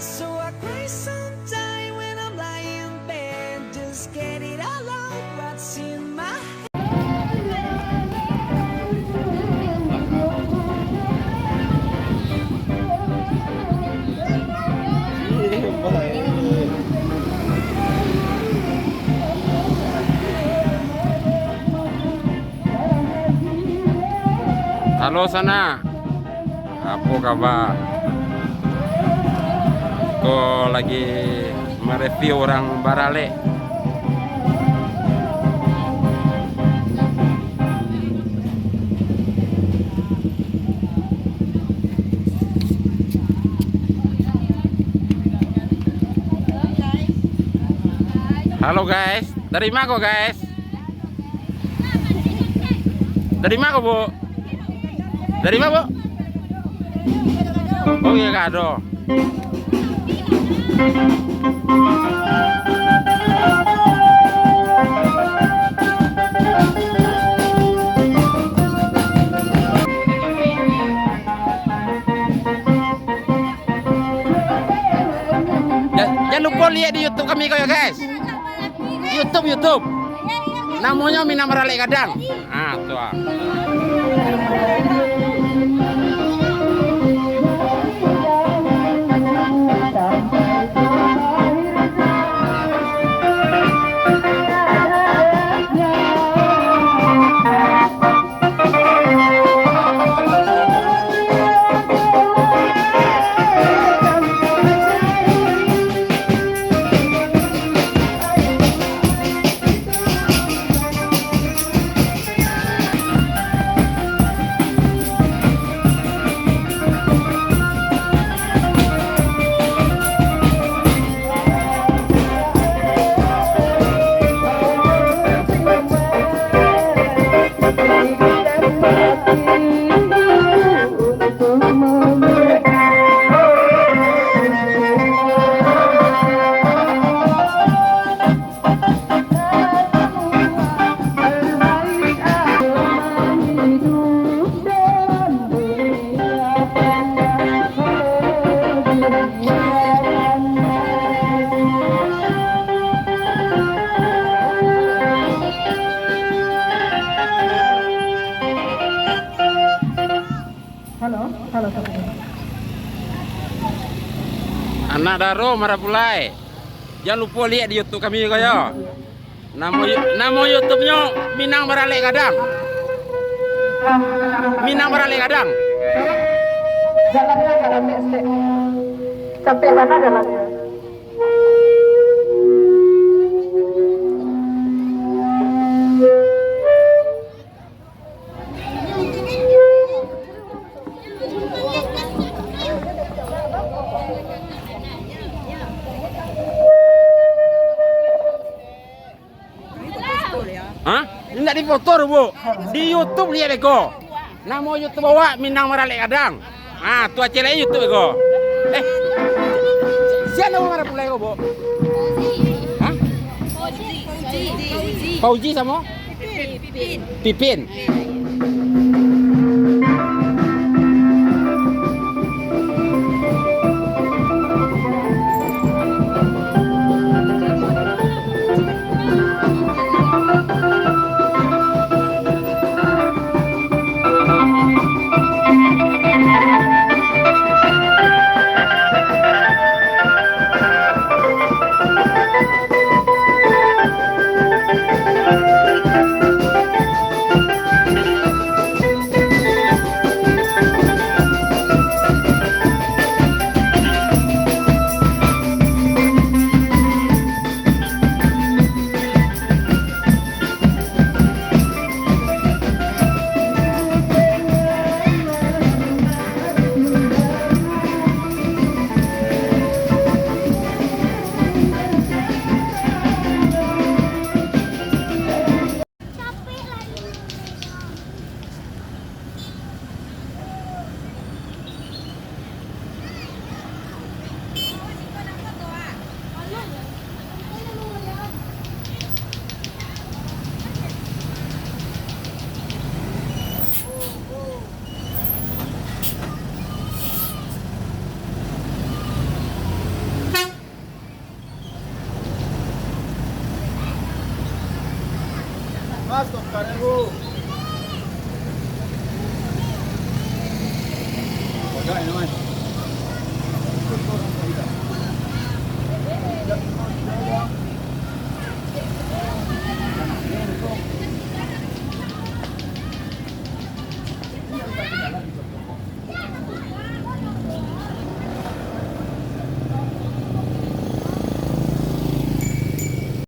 So I cry sometime when I'm lying in bed. Just get it all out, what's in my Halo sana, apa kabar? Kok lagi mereview orang Barale. Halo guys, dari mana kok guys? Dari mana kok bu? Dari mana bu? Oh iya kado. Jangan lupa lihat di YouTube kami kok ya guys. YouTube. Namanya Mina Merale Gadang. Ah, tuh. Halo. Anak Daro Marapulai. Jangan lupa lihat di YouTube kami kaya. Nama YouTube-nya Minang Merale Gadang. Minang Merale Gadang. Jalannya sampai mana jalannya? Hah? Enggak di foto bu. Di YouTube lihat beko. Nama YouTube bawa Minang Merale Gadang. Ah, tua cewek YouTube beko. Siapa nama Marapulai kok bu? Hah? Fauji sama? Pipin. Mas, tocaré bu. Oke, ini mas.